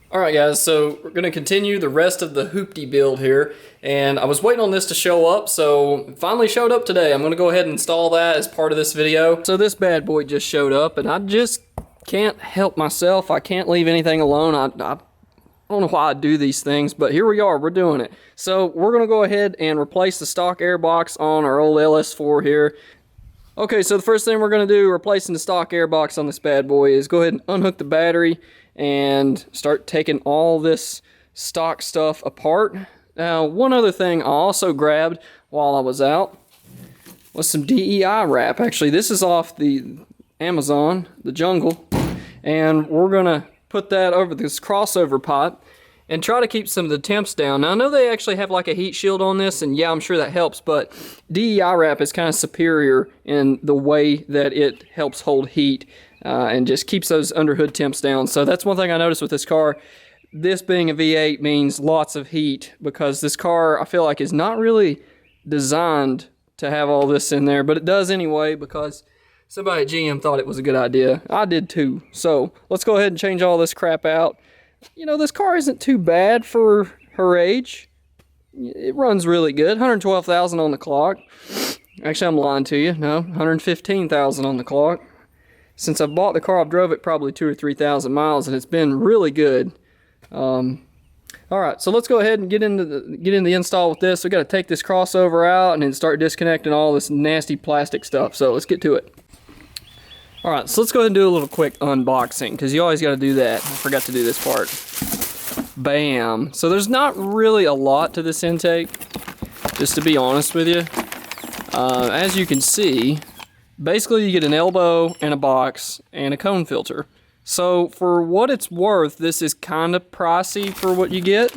Alright guys, so we're going to continue the rest of the Hoopty build here, and I was waiting on this to show up, so it finally showed up today. I'm going to go ahead and install that as part of this video. So this bad boy just showed up, and I just can't help myself. I can't leave anything alone. I don't know why I do these things, but here we are, we're doing it. So we're going to go ahead and replace the stock airbox on our old LS4 here. Okay, so the first thing we're going to do, replacing the stock airbox on this bad boy, is go ahead and unhook the battery and start taking all this stock stuff apart. Now, one other thing I also grabbed while I was out was some DEI wrap. Actually, this is off the Amazon, the Jungle, and we're gonna put that over this crossover pot and try to keep some of the temps down. Now, I know they actually have like a heat shield on this, and yeah, I'm sure that helps, but DEI wrap is kind of superior in the way that it helps hold heat and just keeps those underhood temps down. So that's one thing I noticed with this car. This being a V8 means lots of heat, because this car, I feel like, is not really designed to have all this in there, but it does anyway, because somebody at GM thought it was a good idea. I did too. So let's go ahead and change all this crap out. You know, this car isn't too bad for her age. It runs really good. 112,000 on the clock. Actually, I'm lying to you. No, 115,000 on the clock. Since I bought the car, I've drove it probably 2,000 or 3,000 miles, and it's been really good. All right, so let's go ahead and get into the install with this. We got to take this crossover out and then start disconnecting all this nasty plastic stuff. So let's get to it. All right, so let's go ahead and do a little quick unboxing, because you always got to do that. I forgot to do this part. Bam. So there's not really a lot to this intake, just to be honest with you. As you can see, basically you get an elbow and a box and a cone filter. So for what it's worth, this is kind of pricey for what you get.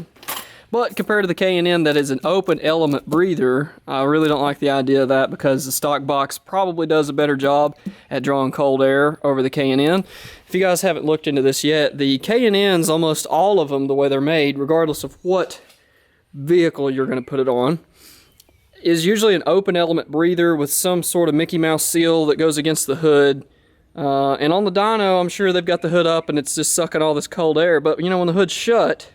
But compared to the K&N that is an open element breather, I really don't like the idea of that, because the stock box probably does a better job at drawing cold air over the K&N. If you guys haven't looked into this yet, the K&Ns, almost all of them, the way they're made, regardless of what vehicle you're going to put it on, is usually an open element breather with some sort of Mickey Mouse seal that goes against the hood. And on the dyno, I'm sure they've got the hood up and it's just sucking all this cold air. But, you know, when the hood's shut,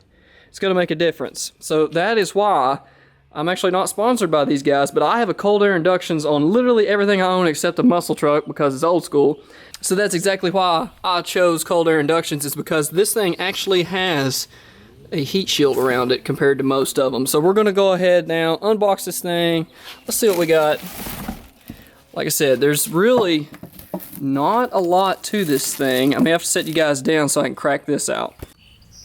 it's going to make a difference. So that is why I'm actually not sponsored by these guys, but I have a cold air inductions on literally everything I own except a muscle truck, because it's old school. So that's exactly why I chose cold air inductions, is because this thing actually has a heat shield around it compared to most of them. So we're going to go ahead now, unbox this thing. Let's see what we got. Like I said, there's really not a lot to this thing. I may have to set you guys down so I can crack this out.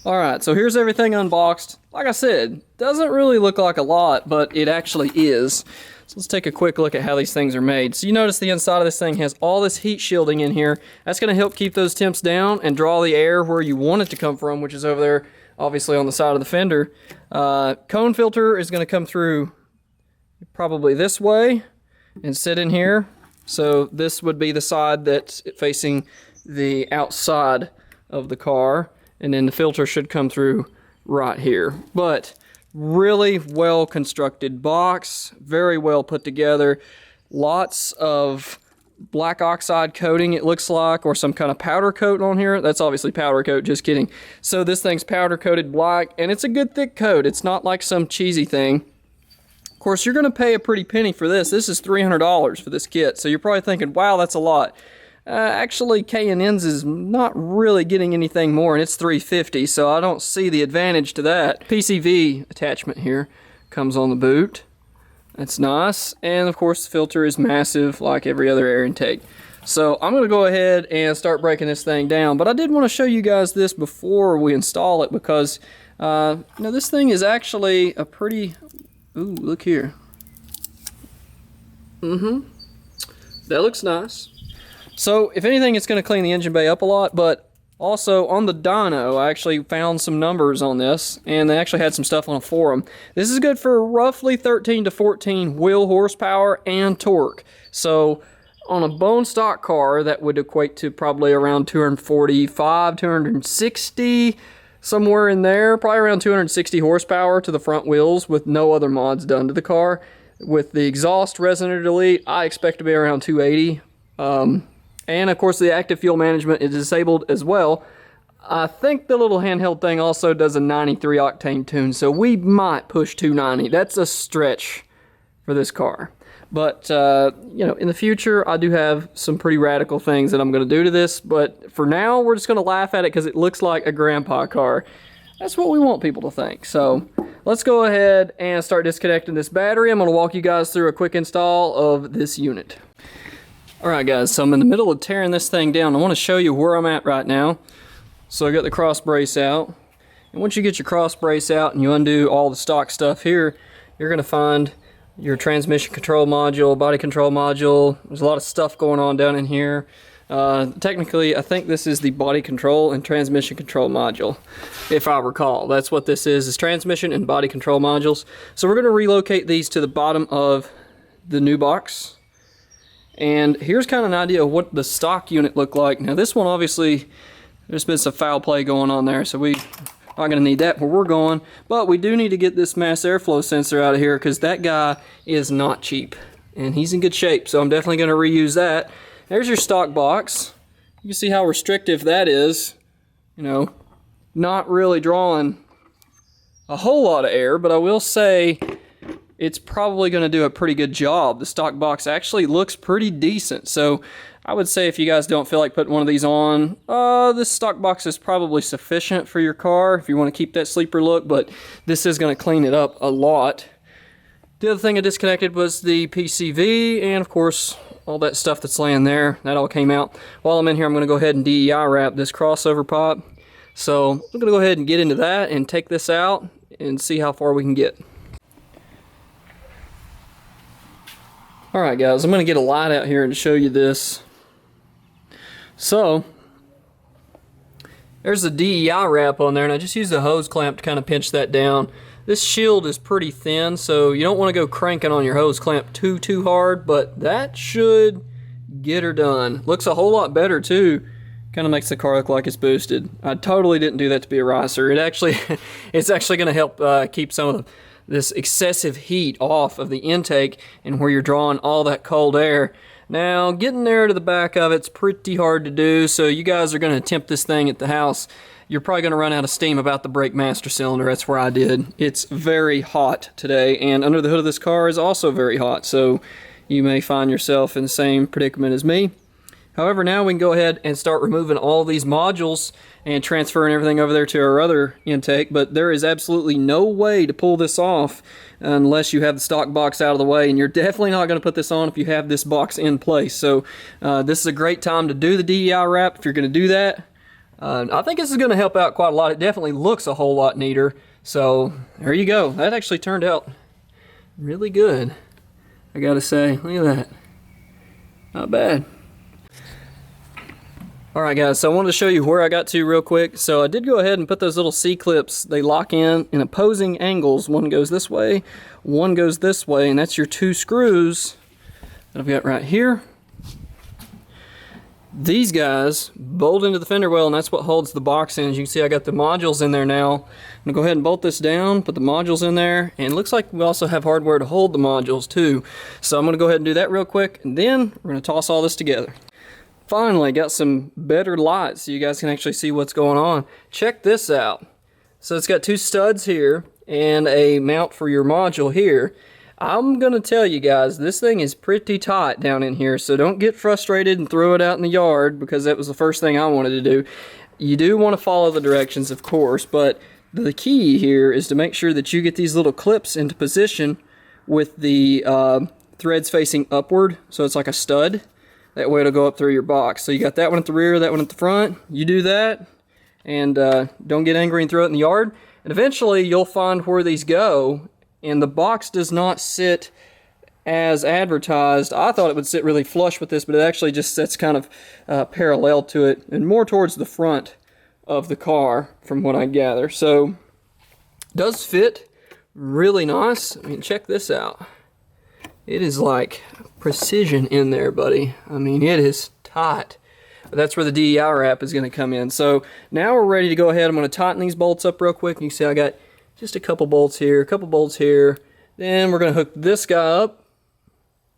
Alright, so here's everything unboxed. Like I said, doesn't really look like a lot, but it actually is. So let's take a quick look at how these things are made. So you notice the inside of this thing has all this heat shielding in here. That's going to help keep those temps down and draw the air where you want it to come from, which is over there, obviously on the side of the fender. Cone filter is going to come through probably this way and sit in here. So this would be the side that's facing the outside of the car, and then the filter should come through right here. But really well constructed box, very well put together. Lots of black oxide coating, it looks like, or some kind of powder coat on here. That's obviously powder coat, just kidding. So this thing's powder coated black, and it's a good thick coat. It's not like some cheesy thing. Of course, you're gonna pay a pretty penny for this. This is $300 for this kit, so you're probably thinking, wow, that's a lot. Actually, K&N's is not really getting anything more, and it's $350, so I don't see the advantage to that. PCV attachment here comes on the boot. That's nice, and of course the filter is massive like every other air intake. So I'm going to go ahead and start breaking this thing down, but I did want to show you guys this before we install it, because you know, this thing is actually a pretty... Ooh, look here. That looks nice. So, if anything, it's going to clean the engine bay up a lot, but also on the dyno, I actually found some numbers on this, and they actually had some stuff on a forum. This is good for roughly 13 to 14 wheel horsepower and torque. So, on a bone stock car, that would equate to probably around 245, 260, somewhere in there, probably around 260 horsepower to the front wheels with no other mods done to the car. With the exhaust Resonator Delete, I expect to be around 280. And of course the active fuel management is disabled as well. I think the little handheld thing also does a 93 octane tune, so we might push 290. That's a stretch for this car. But, you know, in the future, I do have some pretty radical things that I'm going to do to this. But for now, we're just going to laugh at it because it looks like a grandpa car. That's what we want people to think. So let's go ahead and start disconnecting this battery. I'm going to walk you guys through a quick install of this unit. Alright guys, so I'm in the middle of tearing this thing down. I want to show you where I'm at right now. So I got the cross brace out. And once you get your cross brace out and you undo all the stock stuff here, you're going to find your transmission control module, body control module. There's a lot of stuff going on down in here. Technically, I think this is the body control and transmission control module, if I recall. That's what this is transmission and body control modules. So we're going to relocate these to the bottom of the new box. And here's kind of an idea of what the stock unit looked like. Now this one, obviously, there's been some foul play going on there, so we're not going to need that where we're going. But we do need to get this mass airflow sensor out of here because that guy is not cheap. And he's in good shape, so I'm definitely going to reuse that. There's your stock box. You can see how restrictive that is. You know, not really drawing a whole lot of air, but I will say it's probably going to do a pretty good job. The stock box actually looks pretty decent. So I would say if you guys don't feel like putting one of these on, this stock box is probably sufficient for your car if you want to keep that sleeper look, but this is going to clean it up a lot. The other thing I disconnected was the PCV and of course all that stuff that's laying there. That all came out. While I'm in here, I'm going to go ahead and DEI wrap this crossover pop. So I'm going to go ahead and get into that and take this out and see how far we can get. Alright guys, I'm going to get a light out here and show you this. So, there's the DEI wrap on there, and I just used the hose clamp to kind of pinch that down. This shield is pretty thin, so you don't want to go cranking on your hose clamp too hard, but that should get her done. Looks a whole lot better too. Kind of makes the car look like it's boosted. I totally didn't do that to be a ricer. It's actually going to help keep some of this excessive heat off of the intake and where you're drawing all that cold air. Now, getting there to the back of it's pretty hard to do, so you guys are going to attempt this thing at the house. You're probably going to run out of steam about the brake master cylinder. That's where I did. It's very hot today, and under the hood of this car is also very hot, so you may find yourself in the same predicament as me. However, now we can go ahead and start removing all these modules and transferring everything over there to our other intake, but there is absolutely no way to pull this off unless you have the stock box out of the way, and you're definitely not going to put this on if you have this box in place. So this is a great time to do the DEI wrap if you're going to do that. I think this is going to help out quite a lot. It definitely looks a whole lot neater. So there you go. That actually turned out really good, I gotta say. Look at that. Not bad. Alright guys, so I wanted to show you where I got to real quick. So I did go ahead and put those little C-clips. They lock in opposing angles. One goes this way, one goes this way, and that's your two screws that I've got right here. These guys bolt into the fender well, and that's what holds the box in. As you can see, I got the modules in there now. I'm going to go ahead and bolt this down, put the modules in there, and it looks like we also have hardware to hold the modules too. So I'm going to go ahead and do that real quick, and then we're going to toss all this together. Finally, got some better lights so you guys can actually see what's going on. Check this out. So it's got two studs here and a mount for your module here. I'm going to tell you guys, this thing is pretty tight down in here, so don't get frustrated and throw it out in the yard because that was the first thing I wanted to do. You do want to follow the directions, of course, but the key here is to make sure that you get these little clips into position with the threads facing upward, so it's like a stud. That way it'll go up through your box. So you got that one at the rear, that one at the front. You do that, and don't get angry and throw it in the yard. And eventually you'll find where these go, and the box does not sit as advertised. I thought it would sit really flush with this, but it actually just sits kind of parallel to it, and more towards the front of the car, from what I gather. So, does fit really nice. I mean, check this out. It is like precision in there, buddy. I mean, it is tight. But that's where the DEI wrap is going to come in. So now we're ready to go ahead. I'm going to tighten these bolts up real quick. You can see I got just a couple bolts here, a couple bolts here. Then we're going to hook this guy up,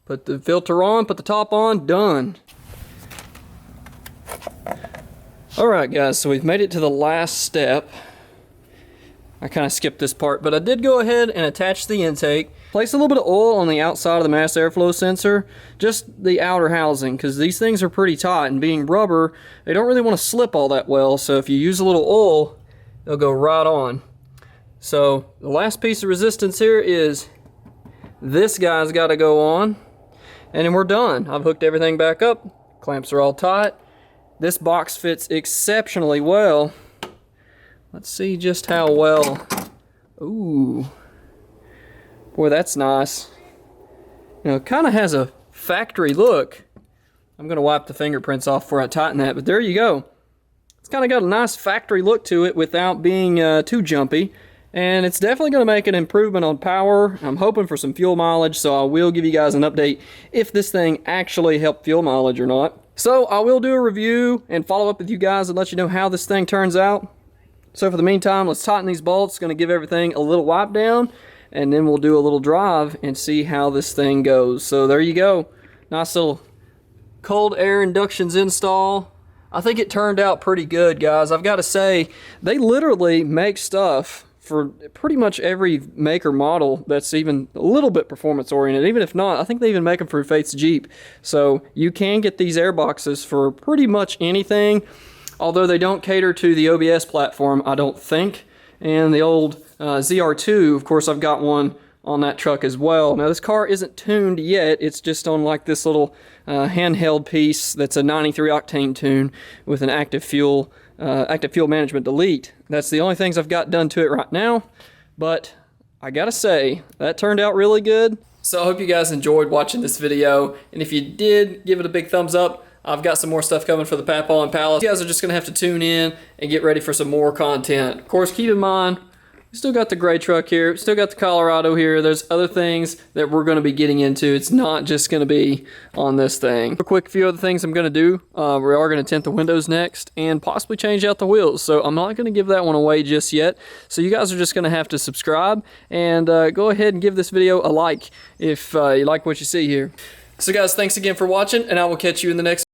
put the filter on, put the top on, done. Alright guys, so we've made it to the last step. I kind of skipped this part, but I did go ahead and attach the intake. Place a little bit of oil on the outside of the mass airflow sensor, just the outer housing, because these things are pretty tight, and being rubber, they don't really want to slip all that well, so if you use a little oil, they'll go right on. So the last piece of resistance here is this guy's got to go on, and then we're done. I've hooked everything back up, clamps are all tight. This box fits exceptionally well. Let's see just how well. Ooh. Boy, that's nice. You know, it kind of has a factory look. I'm going to wipe the fingerprints off before I tighten that, but there you go. It's kind of got a nice factory look to it without being too jumpy. And it's definitely going to make an improvement on power. I'm hoping for some fuel mileage, so I will give you guys an update if this thing actually helped fuel mileage or not. So I will do a review and follow up with you guys and let you know how this thing turns out. So for the meantime, let's tighten these bolts. Going to give everything a little wipe down, and then we'll do a little drive and see how this thing goes. So there you go. Nice little cold air inductions install. I think it turned out pretty good, guys. I've got to say, they literally make stuff for pretty much every make or model that's even a little bit performance oriented. Even if not, I think they even make them for Faith's Jeep. So you can get these air boxes for pretty much anything. Although they don't cater to the OBS platform, I don't think. And the old ZR2, of course, I've got one on that truck as well. Now, this car isn't tuned yet. It's just on like this little handheld piece that's a 93 octane tune with an active fuel management delete. That's the only things I've got done to it right now. But I gotta say, that turned out really good. So I hope you guys enjoyed watching this video. And if you did, give it a big thumbs up. I've got some more stuff coming for the Papaw and Palace. You guys are just going to have to tune in and get ready for some more content. Of course, keep in mind, we still got the gray truck here. Still got the Colorado here. There's other things that we're going to be getting into. It's not just going to be on this thing. A quick few other things I'm going to do. We are going to tint the windows next and possibly change out the wheels. So I'm not going to give that one away just yet. So you guys are just going to have to subscribe and go ahead and give this video a like if you like what you see here. So guys, thanks again for watching, and I will catch you in the next